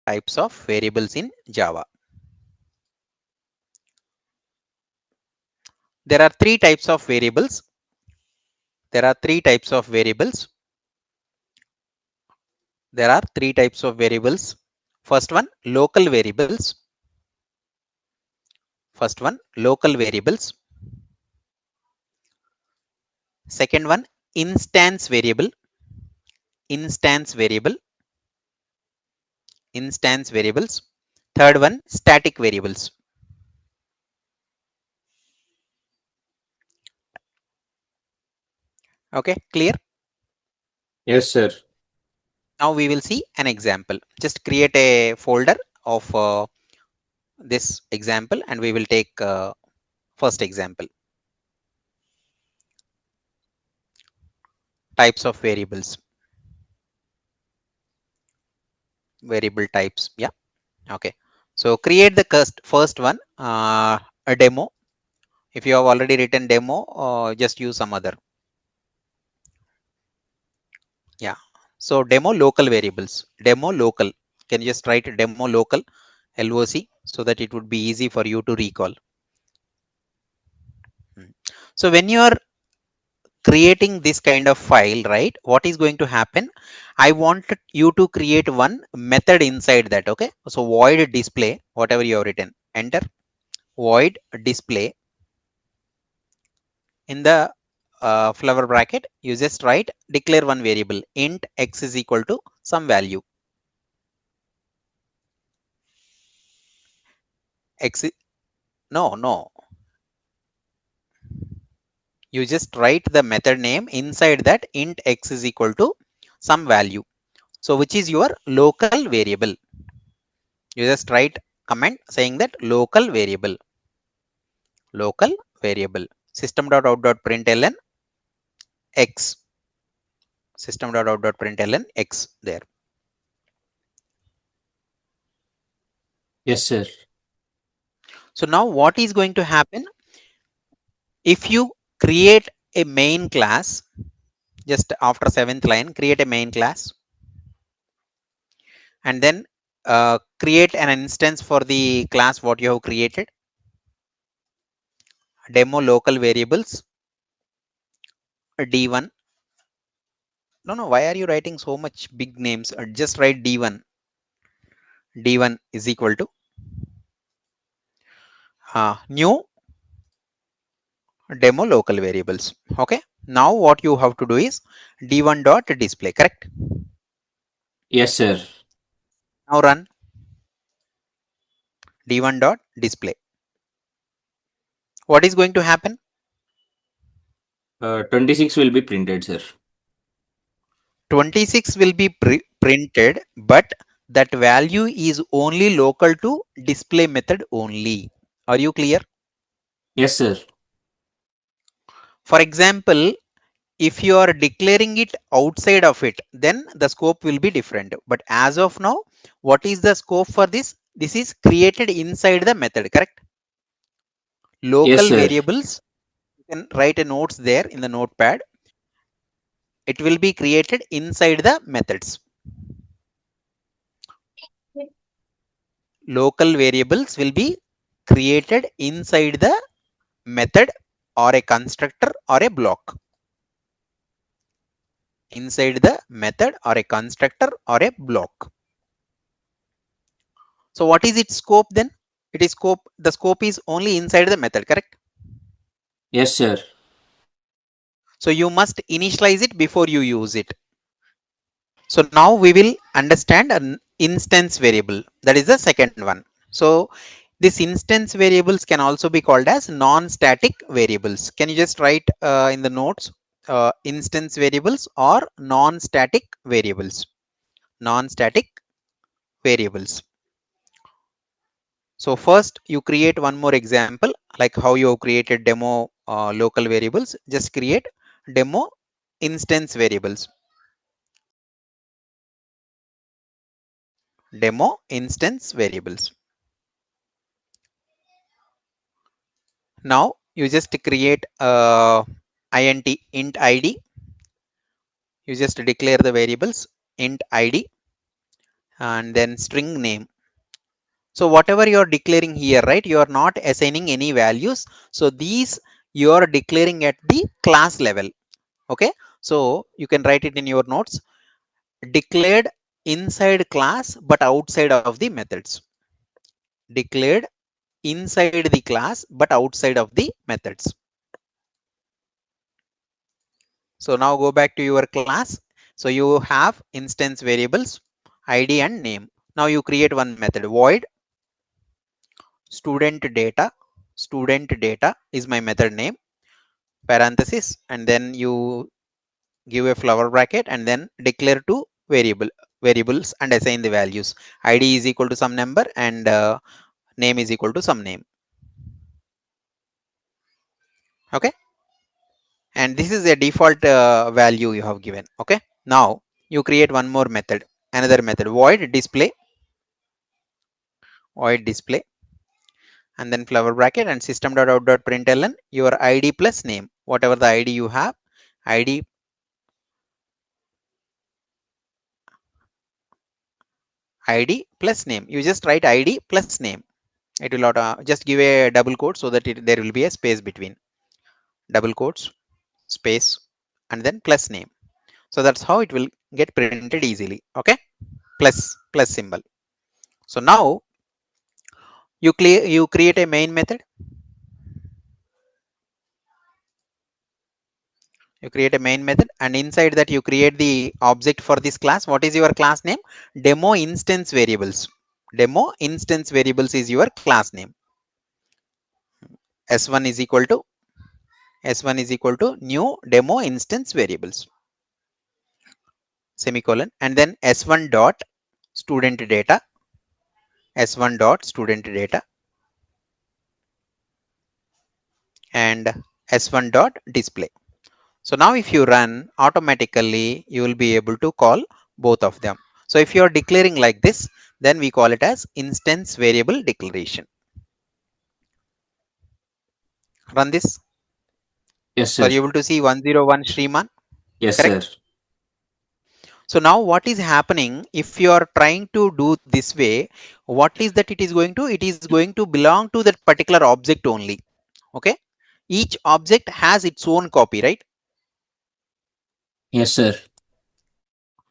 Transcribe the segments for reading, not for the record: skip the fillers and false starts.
types of variables in Java. There are three types of variables. There are three types of variables. There are three types of variables. First one, local variables. First one, local variables. Second one, instance variable. Instance variable. Instance variables. Third one, static variables. Okay, clear? Yes, sir. Now we will see an example. Just create a folder of this example and we will take first example. Types of variables. Variable types. Yeah. Okay. So create the first one, a demo. If you have already written demo, just use some other. Yeah. So demo local variables. Demo local. Can you just write demo local LOC so that it would be easy for you to recall. So when you are creating this kind of file, right, what is going to happen? I want you to create one method inside that. Okay. So void display, whatever you have written, enter void display. In the flower bracket, you just write declare one variable int x is equal to some value. X, no, you just write the method name inside that int x is equal to some value. So which is your local variable. You just write comment saying that local variable. Local variable. System.out.println x. System.out.println x there. Yes, sir. So now what is going to happen? If you create a main class, just after seventh line, create a main class and then create an instance for the class what you have created. Demo local variables d1. No, why are you writing so much big names? Just write d1. D1 is equal to new demo local variables. Okay. Now what you have to do is d1 dot display. Correct. Yes, sir. Now run d1 dot display. What is going to happen? 26 will be printed, sir. 26 will be printed, but that value is only local to display method only. Are you clear? Yes, sir. For example, if you are declaring it outside of it, then the scope will be different. But as of now, what is the scope for this? This is created inside the method, correct? Yes, Local sir. variables, you can write a notes there in the notepad. It will be created inside the methods. Local variables will be created inside the method or a constructor or a block. Inside the method or a constructor or a block. So what is its scope then? It is scope, the scope is only inside the method, correct? Yes, sir. So you must initialize it before you use it. So now we will understand an instance variable. That is the second one. So this instance variables can also be called as non-static variables. Can you just write in the notes instance variables or non-static variables? Non-static variables. So first you create one more example like how you have created demo local variables. Just create demo instance variables. Demo instance variables. Now you just create int id. You just declare the variables int id. and then string name. So whatever you are declaring here, right, you are not assigning any values. So these you are declaring at the class level. Okay, so you can write it in your notes: declared inside class but outside of the methods. Declared inside the class but outside of the methods. So now go back to your class. So you have instance variables id and name. Now you create one method, void student data. Student data is my method name, parenthesis, and then you give a flower bracket and then declare two variables and assign the values. id is equal to some number and name is equal to some name. Okay, and this is a default value you have given. Okay, now you create one more method, another method, void display, and then flower bracket and system.out.println your id plus name, whatever the id you have, id id plus name. You just write id plus name. It will just give a double quote so that there will be a space between double quotes, space, and then plus name. So that's how it will get printed easily. Okay, plus symbol. So now you create a main method. You create a main method, and inside that you create the object for this class. What is your class name? Demo instance variables. Demo instance variables is your class name. s1 is equal to s1 is equal to new demo instance variables, semicolon, and then s1 dot student data, s1 dot student data, and s1 dot display. So now if you run, automatically you will be able to call both of them. So if you are declaring like this, then we call it as instance variable declaration. Run this. Yes, So sir. are you able to see 101 Shriman? Yes, sir. Correct. So now what is happening, if you are trying to do this way, what is that it is going to? It is going to belong to that particular object only. Okay. Each object has its own copy, right? Yes, sir.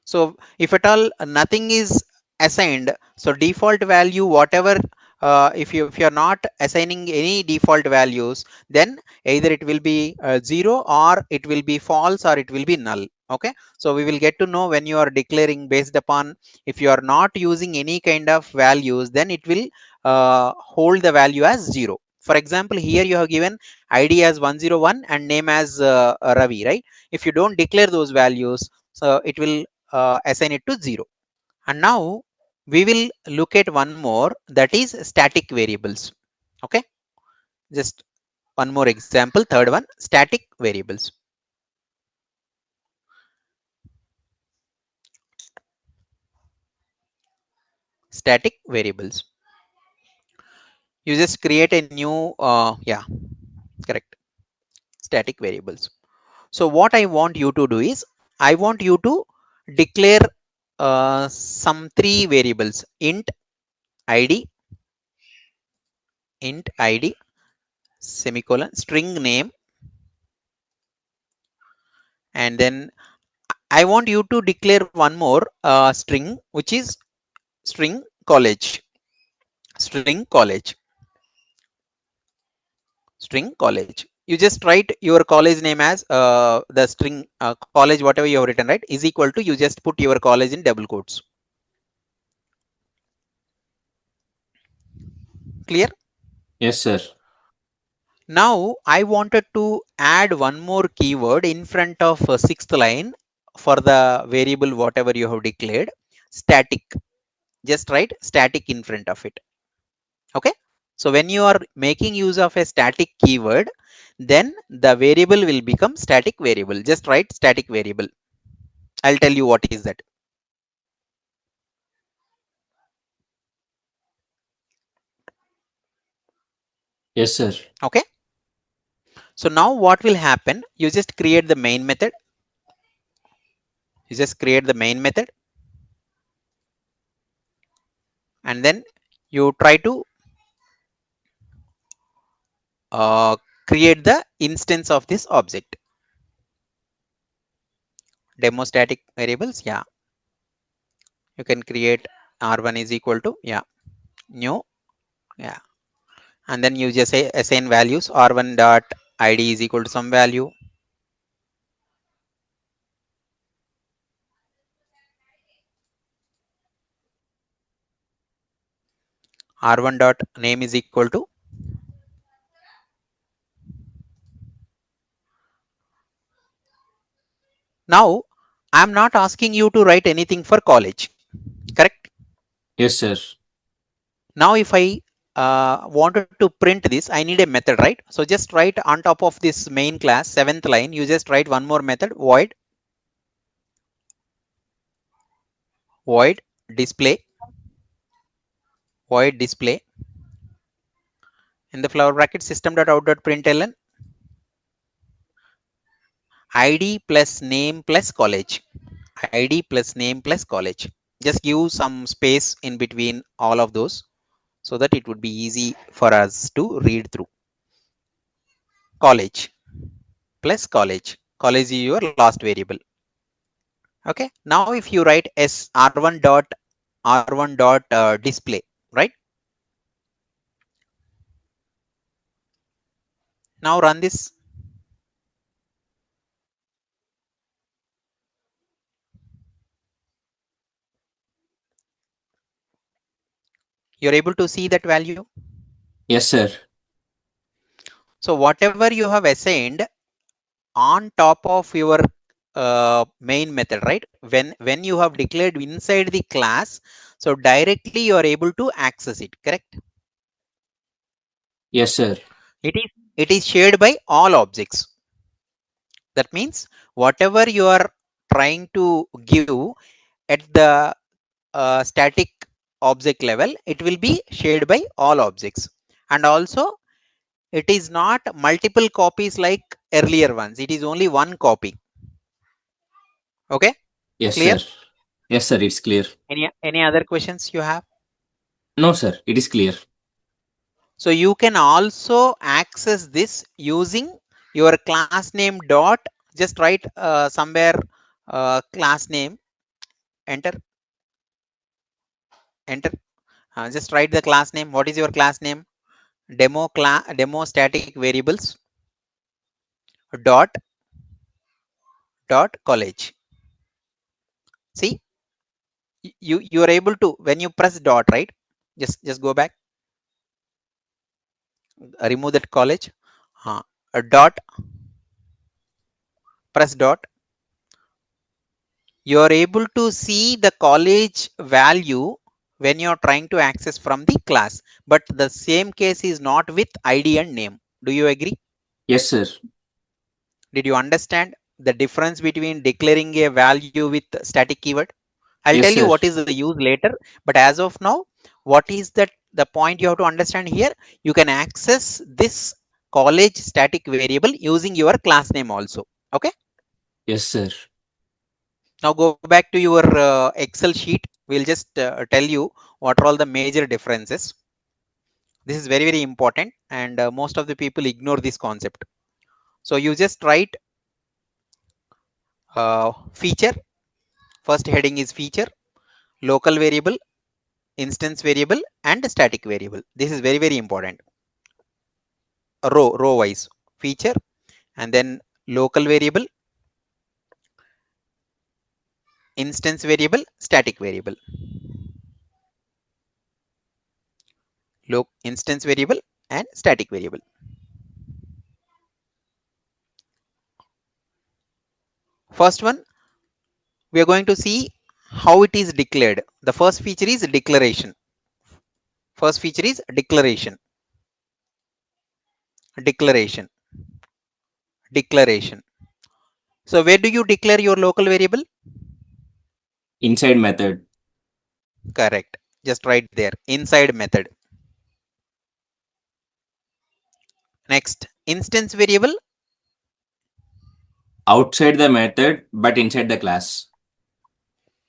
So if at all nothing is assigned, so default value whatever, if you are not assigning any default values, then either it will be 0 or it will be false or it will be null. Okay, so we will get to know when you are declaring based upon, if you are not using any kind of values, then it will hold the value as 0. For example, here you have given id as 101 and name as Ravi, right? If you don't declare those values, so it will assign it to 0. And now we will look at one more, that is static variables. Okay, just one more example, third one, static variables. Static variables. You just create a new, yeah, correct, static variables. So what I want you to do is, I want you to declare some three variables: id, int id, semicolon, string name, and then I want you to declare one more string, which is string college. String college. String college. You just write your college name as the string college, whatever you have written, right, is equal to, you just put your college in double quotes. Clear? Yes, sir. Now I wanted to add one more keyword in front of sixth line for the variable whatever you have declared, static. Just write static in front of it. Okay, so when you are making use of a static keyword, then the variable will become static variable. Just write static variable. I'll tell you what is that. Yes, sir. Okay, so now what will happen, you just create the main method. You just create the main method, and then you try to uh, create the instance of this object. Demo static variables, yeah, you can create r1 is equal to, yeah, new, yeah, and then you just say assign values, r1 dot id is equal to some value, r1 dot name is equal to, now I'm not asking you to write anything for college, correct? Yes, sir. Now if I wanted to print this, I need a method, right? So just write on top of this main class, seventh line, you just write one more method, void display, void display, in the flower bracket system.out.println id plus name plus college, id plus name plus college. Just give some space in between all of those so that it would be easy for us to read through. College plus college, college is your last variable. Okay, now if you write s r1 dot display, right? Now run this. You're able to see that value. Yes, sir. So whatever you have assigned on top of your main method, right? When you have declared inside the class, so directly you are able to access it, correct? Yes, sir. It is shared by all objects. That means whatever you are trying to give at the static object level, it will be shared by all objects. And also it is not multiple copies like earlier ones, it is only one copy. Okay, Yes, clear? sir. Yes, sir. It's clear. Any other questions you have? No, sir. It is clear. So you can also access this using your class name dot, just write somewhere class name, enter, enter, just write the class name. What is your class name? Demo static variables dot college. See, you are able to, when you press dot, right? Just go back, remove that college, a dot, press dot, you are able to see the college value when you are trying to access from the class, but the same case is not with id and name. Do you agree? Yes, sir. Did you understand the difference between declaring a value with static keyword? I'll tell Yes, you sir. what is the use later, but as of now, what is that the point you have to understand here? You can access this college static variable using your class name also. Okay, Yes, sir. now go back to your excel sheet. We'll just tell you what are all the major differences. This is very very important, and most of the people ignore this concept. So you just write feature, first heading is feature, local variable, instance variable, and static variable. This is very very important. Row wise, feature, and then local variable, instance variable, static variable. Instance variable and static variable. First one, we are going to see how it is declared. The first feature is declaration. First feature is declaration. Declaration. Declaration. So where do you declare your local variable? Inside method. Correct. Just right there. Inside method. Next, instance variable. Outside the method, but inside the class.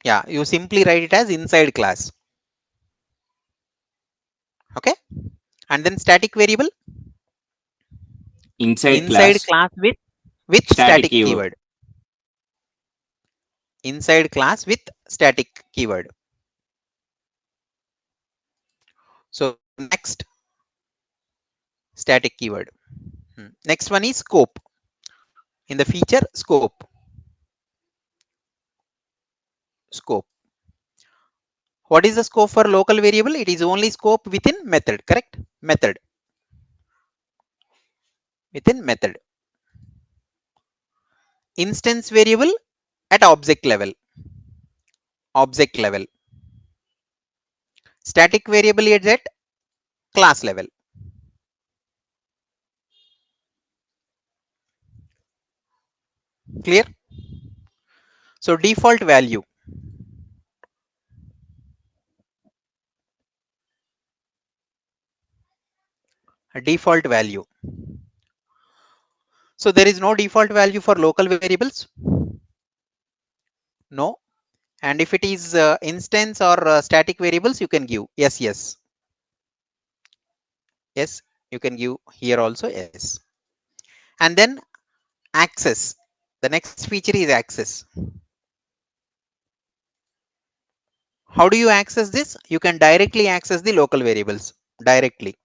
Yeah, you simply write it as inside class. Okay. And then static variable Inside inside class. class with Static static keyword. keyword. Inside class with static keyword. So next static keyword. Next one is scope. In the feature scope. Scope. What is the scope for local variable? It is only scope within method, correct? Method. Within method. Instance variable at object level. Object level. Static variable is at class level. Clear? So default value. Default value. So there is no default value for local variables. No. And if it is instance or static variables, you can give yes, yes, yes. You can give here also yes. And then access. The next feature is access. How do you access this? You can directly access the local variables directly.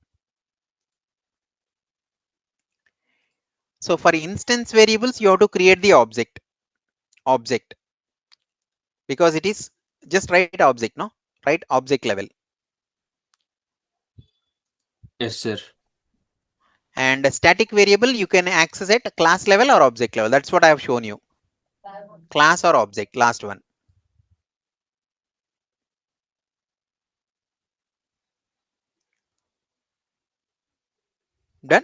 So for instance variables, you have to create the object because it is just write object, no? Right, object level. Yes, sir. And a static variable you can access at class level or object level. That's what I have shown you. Class or object, last one. Done.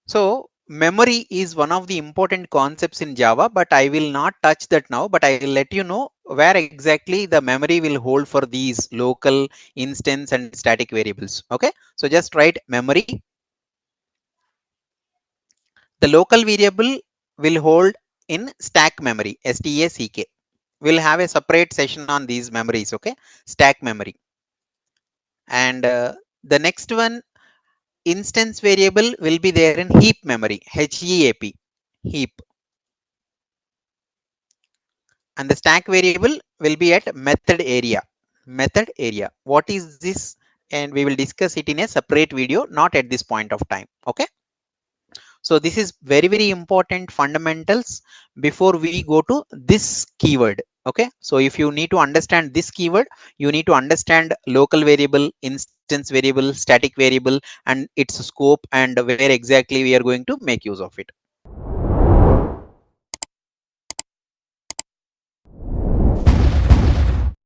So memory is one of the important concepts in Java, but I will not touch that now, but I will let you know where exactly the memory will hold for these local, instance and static variables. Okay. So just write memory. The local variable will hold in stack memory, STACK. We'll have a separate session on these memories. Okay. Stack memory. And the next one, instance variable will be there in heap memory, HEAP, heap. And the stack variable will be at method area. Method area. What is this? And we will discuss it in a separate video, not at this point of time. Okay. So this is very, very important fundamentals before we go to this keyword. Okay. So if you need to understand this keyword, you need to understand local variable, instance variable, static variable, and its scope and where exactly we are going to make use of it.